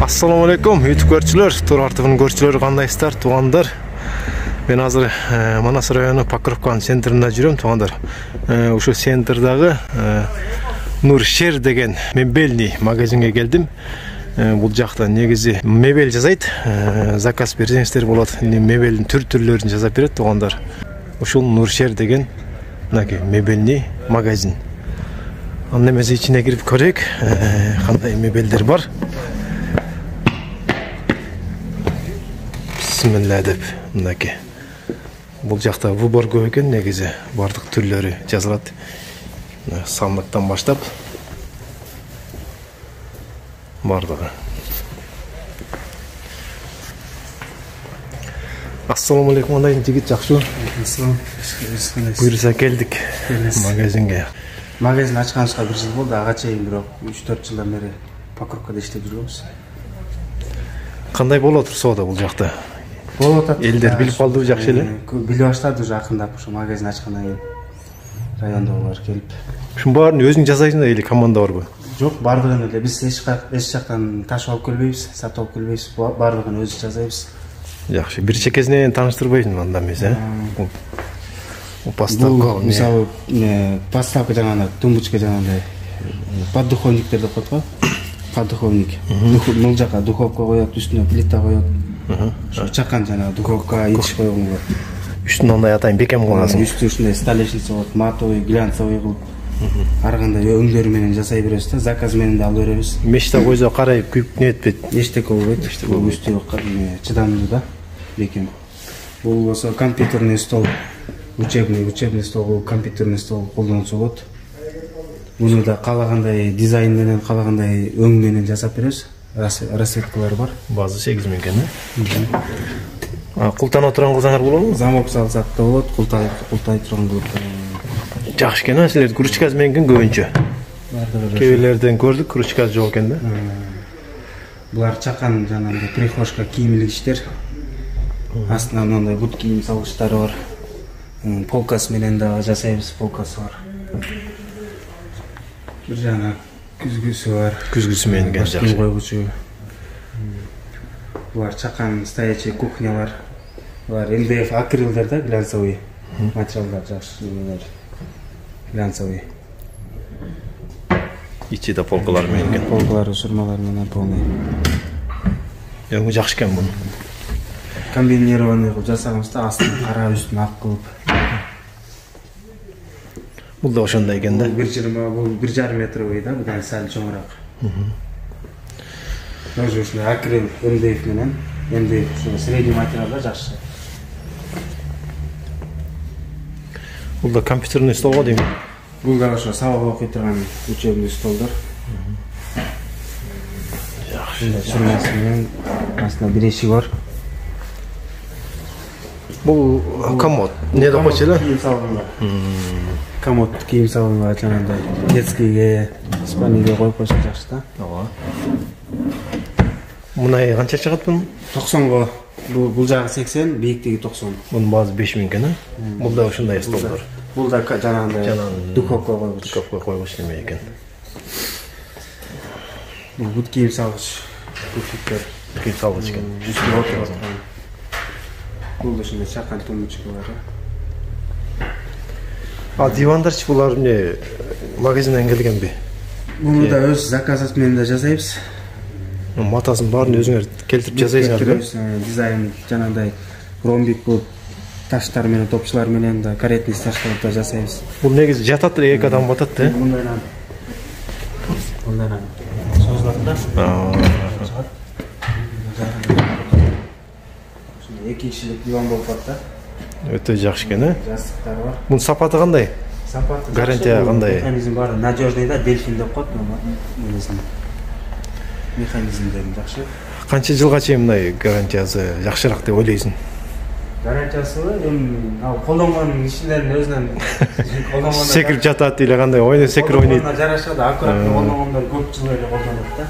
Assalamu alaikum YouTube görçülөр, Turar TV'nin görçülörü kandaysızlar, tuğanдар. Ben hazır Manas rayonu Pakrovka'nın sentrinde жүрөм, tuğanдар. Uşu sentrдағы Nurşer деген мебельный магазинге келдим. Бул жакта негизи мебель жасайт. Заказ берсеңиздер болот. Мебелдин түр-түрлөрүн жасап берет, туғандар. Ушул Nurşer деген мебельный магазин. Анын эмеси ичине кирип көрөйүк. Кандай мебелдер бар? Bismillah деп, мынакей. Бул жакта выбор көп экен, негизи бардык түрлөрү жазылат. Сандыктан баштап бардыгы. Ассаламу алейкум, андай жигит жакшы. Буйруса келдик магазинге. Магазин ачканыбызга 1 жыл болду, ага чейин бирок 3-4 жылдан бери Покровкада иштеп жүрөбүз. Кандай болуп отур соода бул жакта? Элдер билип калдыбы жакшы эле? Билип баштады уже акындап, ушу магазин ачкандан кийин райондогулар келип. Ушун баарын өзүң жасайсың или команда барбы? Жок, бардыгын эле биз эч жактан ташып алып келбейбиз, сатып алып келбейбиз, бардыгын өзү жасайбыз. Жакшы, бир чекесинен тааныштырбайсың анда эмес, Бул поставка, мисалы, поставка жана тумбочка жанагындай поддуховниктер деп коет го. Поддуховник. Бул жака духовка коет, үстүнө плита коет. Чакан жана духовка ич койгонго. Үстүнө андай атайын бекем кыласың. Үстүнө столешница болот, матовый, глянцевый кылып. Ар кандай өңдөр менен жасай беребиз да, заказ менен да алып беребиз. Меште койсо карайып күйүп не этпейт. Эчтеке болбойт. Үстү чыдамдуу да, бекем. Бул болсо компьютерный стол, учебный стол, компьютерный стол колдонсо болот. Муну да каалагандай дизайн менен, каалагандай өң менен жасап беребиз. Расцветкалар бар. Базы 8000 экен, Култан отурган кылсаңар болобу? Замок салсак да болот, култай турган кылып. Жакшы экен, силер крючкасы менен көбүнчө. Кебелерден көрдүк, крючкасы жок экен да. Булар чакан жанагындай прихожка кийимилгичтер. Астына мындай бут кийим салгычтары бар. Полкасы менен да жасайбыз, полкасы бар. Бир жана күзгүсү бар. Күзгүсү менен жакшы. Койгучу. Булар чакан стоячий кухнялар. Булар МДФ акрилдер да, глянцевый материалдар жакшы. Глянцевый. Ичиде полкалар менен. Полкалары, шурмалар менен полный. Өңү жакшы экен бунун. Комбинированный кылып жасаганбыз да, астын кара, үстүн ак кылып. Бул да ошондой экен да. Бул 1,5 метровый да, будан сәл чоңураак. Тоже ушундай акрил МДФ менен, МДФ средний материалда жакшы. Бул да компьютерный стол го дейм. Бул да ошо сабак окуй турган учебный столдор. Жакшы. Шурмасы менен астында бир эшик бар. Бул комод. Не деп койчу эле? Кийим салганга. Комод кийим салганга жанагындай детскийге, спальныйга коюп койсо жакшы да. Ооба. Мунай канча чыгат бунун? 90го. Бул жагы 80, бийиктиги 90. Бунун баасы 5000 экен, Бул да ошондой столдор. Бул да жанагындай духовка койгуч. Духовка койгуч неме экен. Бул бут кийим салгыч. Буфеттер. Кийим салгыч экен. Үстүнө отурган. Бул да ушундай чакан тумбочкалар. Дивандарчы булар эмне магазинден келгенби? Муну да өз заказат менен да жасайбыз. Матасын баарын өзүңөр келтирип жасайсыңар. Дизайн жанагындай ромбик кылып, таштар менен, топчулар менен да, каретный таштар да жасайбыз. Бул негизи жатат эле, 2 адам батат да. Мындайдан созулат да. Ушундай 2 кишилик диван болуп калат да. Өтө жакшы экен, Жастыктар бар. Бунун сапаты кандай? Сапаты гарантия кандай? Механизм бар, надежный да, дельфин деп коет механизмдерин жакшы. Канча жылга чейин мындай гарантиясы жакшыраак деп ойлойсуң? Гарантиясы эми ал колдонгон кишилердин өзүнөн колдонгондор секирип жатат деле кандай ойнойт, секирип ойнойт. Жарашат, аккуратный колдонгондор көп жыл эле колдонот да.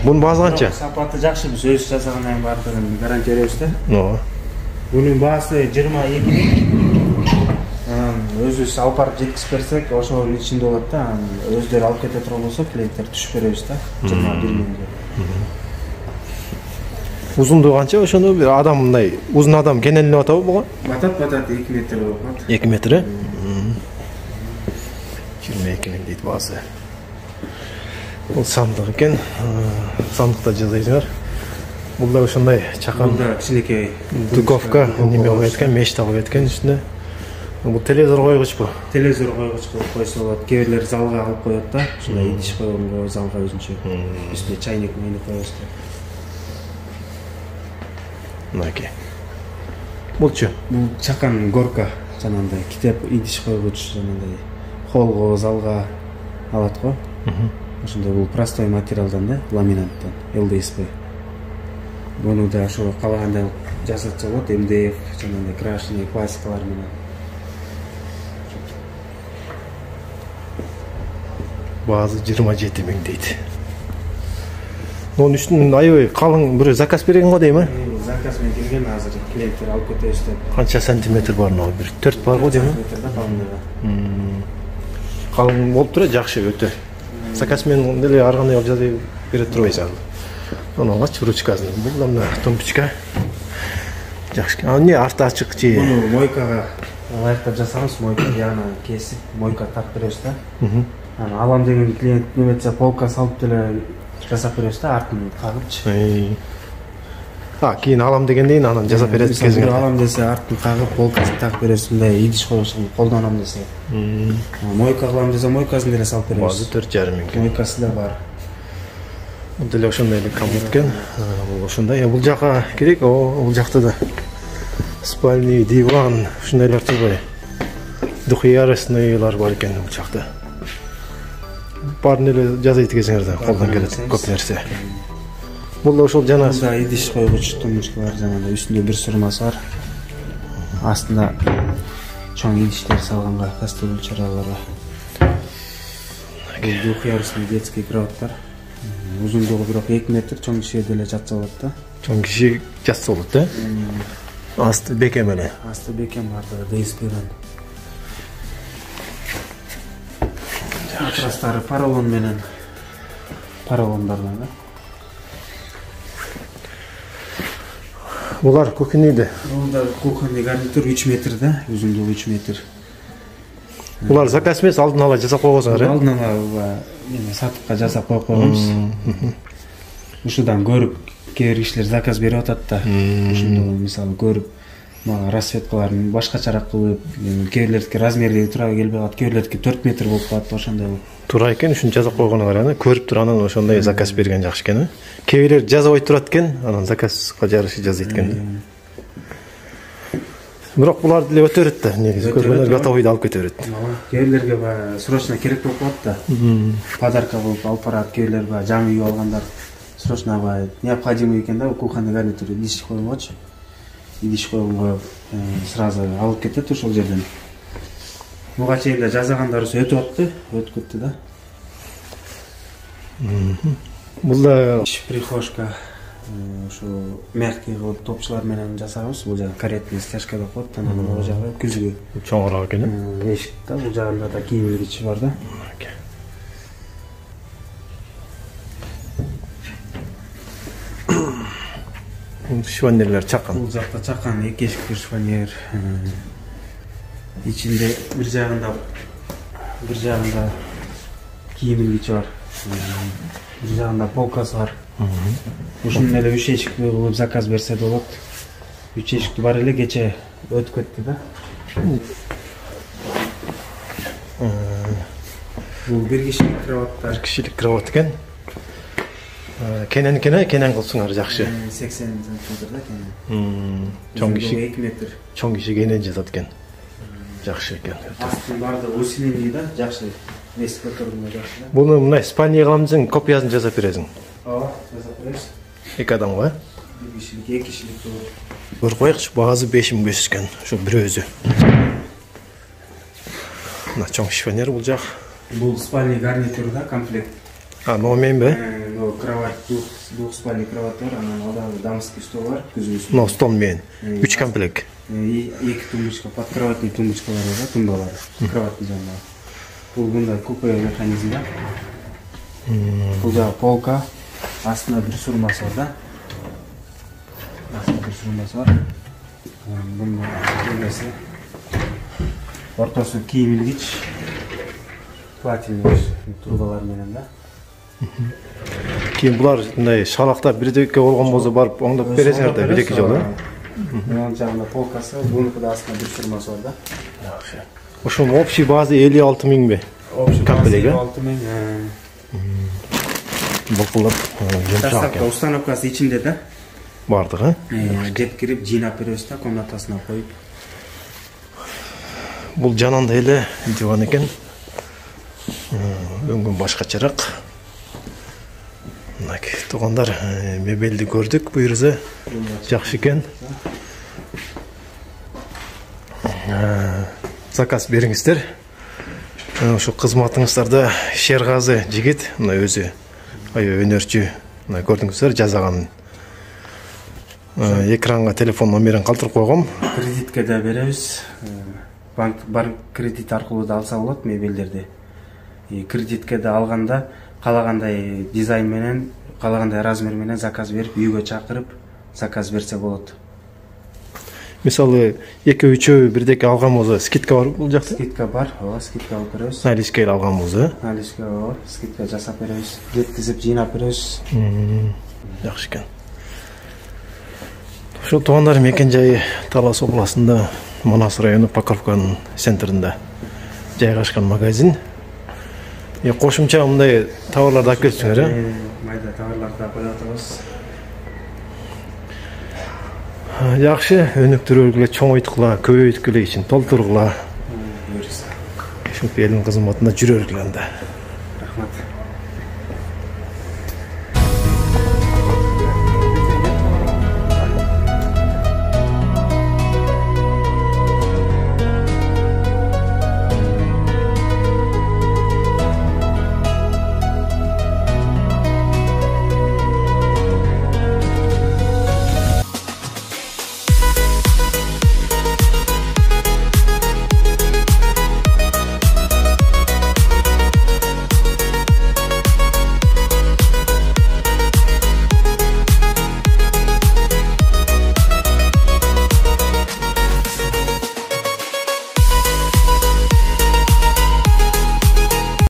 Бунун баасы канча? Сапаты жакшы, биз өзүбүз жасагандан баардыгын гарантия беребиз да. Ооба. Бунун баасы 22 миң. Өзүбүз алып барып жеткизип берсек, ошонун ичинде болот да. Өздөрү алып кете турган болсо, клиенттер түшүп беребиз да. 21 миңге. Узундугу канча ошону бир адам мындай узун адам кенелинип атабы буга? Батат 2 метр болуп калат. 2 метр? 22 миң дейт баасы. Бул сандык экен. Сандыкта жазайсыңар. Бул да ошондой чакан. Бул да кичинекей духовка неме коет экен, меш коет экен үстүнө. Бул телевизор койгучпу? Телевизор койгуч кылып койсо болот. Кээ бирлер залга алып коет да. Ушундай идиш койгонго залга өзүнчө. Үстүнө чайник коебуз. Мынакей. Булчу? Бул чакан горка, жанагындай китеп идиш койгуч, жанагындай холго, залга алат го. Ошондой бул простой материалдан да, ламинаттан, ЛДСП. Буну да ошо калагандай жасатса болот, МДФ, жанагындай крашеный пластикалар менен. Баасы 27 миң дейт. Onun üstünün ayı kalın bir zakaz berген го дейм, Заказ менен келген азыр клиенттер алып кетебиз деп. Канча сантиметр бар мына? Bir 4 бар го дейм. Калың болуп турат, жакшы өтө. Заказ менен деле ар кандай алып жазып бере турбайсыз. Анан ач ручкасын. Бул да мына тумбочка. Жакшы. А эмне арты ачык же? Буну мойкага ылайыктап жасаганбыз, мойка ягына кесип, мойка так беребиз да. Анан алам деген клиент неметсе полка салып деле жасап беребиз да, артын кагыпчы. Кийин алам дегенден анан жасап бересиз кезиңер. Алам десе артын кагып, полкасын так беребиз, мындай идиш коюшун колдонам десе. Мойка кылам десе мойкасын деле салып беребиз. Базы 4,5 миң. Мойкасы да бар. Бул деле ошондой эле комод экен. Бул ошондой. Бул жака керек, бул жакта да спальный, диван, ушундайлар турбай. Духоярочныйлар бар экен бул жакта. Барын эле жазайт кезиңер да, колдон келет көп нерсе. Бул да ошол жана идиш койгуч тумбочкалар, жанагындай үстүндө бир сурмасы бар. Астында чоң идиштер салганга, кастрюль чараларга. Двухъярусный детский кроваттар. Узундугу бирок 2 метр, чоң киши деле жатса болот да. Чоң киши жатса болот да. Асты бекем эле. Асты бекем бар да, ДСП-ден. Матрастары поролон менен. Поролондардан да. Булар кухнийди. Бул да кухонный гарнитур 3 метр да, узундугу 3 метр. Булар заказ эмес, алдын ала жасап койгонсуңар, э? Алдын ала сатыкка жасап коюп койгонбуз. Ушудан көрүп кээ бир кишилер заказ берип атат да. Ушундо мисалы көрүп мага расцветкаларын башкачараак кылып, кээ бирлердики размери туура келбей калат, кээ бирлердики 4 метр болуп калат, ошондой. Туура экен, ушуну жасап койгонуңар, аны көрүп туруп анан ошондой заказ берген жакшы экен, э? Кээ бирлер жазбай турат экен, анан заказга жарыша жазайт экен. Бирок булар деле өтө берет да, негизи көргөндөр готовыйды алып кете берет. Кээ бирлерге срочно керек болуп калат да. Подарка болуп алып барат, кээ бирлер жаңы үй алгандар срочно необходимый экен да, кухонный гарнитур идиш койгончу. Идиш койгонго сразу алып кетет ошол жерден. Буга чейин да жазагандарыбыз өтүп атты, өтүп кетти да. Бул да прихожка, ошо мягкий кылып топчулар менен жасаганбыз. Бул жагы каретный стяжка деп коет, анан бул жагы күзгү. Чоңураак экен, э? Эшик да, бул жагында да кийим илгичи бар да. Шифонерлер чакан. Бул жакта чакан, 2 эшиктүү шифонер. Ичинде бир жагында кийим илгичи бар. Бир жагында полкасы бар. Ушунун эле 3 эшиктүү кылып заказ берсе болот. 3 эшиктүү бар эле, кече өтүп кетти да. Бул 1 кишилик кроваттар. 1 кишилик кроват экен. Кенен кылсыңар жакшы. 80 см да кенен. Чоң киши 2 метр. Чоң киши кенен жатат экен. Жакшы экен. Астын бардыгы усилений да, жакшы. Несі көтөрүлмө жакшы да. Буну мындай спальня кыламсың, копиясын жасап бересиң. Ооба, жасап беребиз. 2 адамга, 1 кишилик, 2 кишилик болот. көрүп коелучу, баазы 5500 экен. Ошо бир өзү. Мына чоң шифонер бул жак. Бул спальный гарнитур да, комплект. Номен бе? Кровать, двухспальный кровать бар, анан алдагы дамский стол бар, күзгү. Но стол менен 3 комплект. Эки тумбочка, подкроватный тумбочкалар бар, тумбалар, кроваттын жанында. Бул мындай купе механизм да. Бул жагы полка, астында бир сурмасы бар да. Астында бир сурмасы бар. Бунун эмеси ортосу кийим илгич, платиновый трубалар менен да. Кийин булар мындай шалактап бирдеке болгон болсо барып оңдоп бересиңер да, бир-эки жолу. Мына жагында полкасы, бунун да астында бир сурмасы бар да. Жакшы. Ошо общий база 56.000 бе? Комплект, 56.000. Бокулап, Доставка установкасы ичинде да. Бардыгы. Жеткирип, жыйнап беребиз да, комнатасына коюп. Бул жанында эле диван экен. Өңгөн башкачараак. Мына туугандар, мебелди көрдүк, буйрса жакшы экен. Заказ бериңиздер. Ошо кызматыңыздарда Шергазы жигит, мына өзү аябай өнөрчү, мына көрдүңүздөр жазаган. Экранга телефон номерин калтырып койгом. Кредитке да беребиз. Банк бар кредит аркылуу да алса болот мебелдерди. Кредитке да алганда каалагандай дизайн менен, каалагандай размер менен заказ берип, үйгө чакырып заказ берсе болот. Мисалы, 2-3 бирдеке алган болсо скидка бар бул жакта? Скидка бар, ооба, скидка алып беребиз. Наличка алган болсо, Наличка бар, скидка жасап беребиз. Жеткизип, жыйнап беребиз. Жакшы экен. Ошо туугандар, мекен жайы Талас областында, Манас району Покровканын центринде жайгашкан магазин. Кошумча мындай товарларды алып келсиңер, э? Майда товарларды коюп атабыз. Жакшы, өнүктүргүлө, чоңойткула, көбөйткүлө ичин толтургула. Буюрса. Ушинтип элдин кызматында жүрөргүлө анда. Рахмат.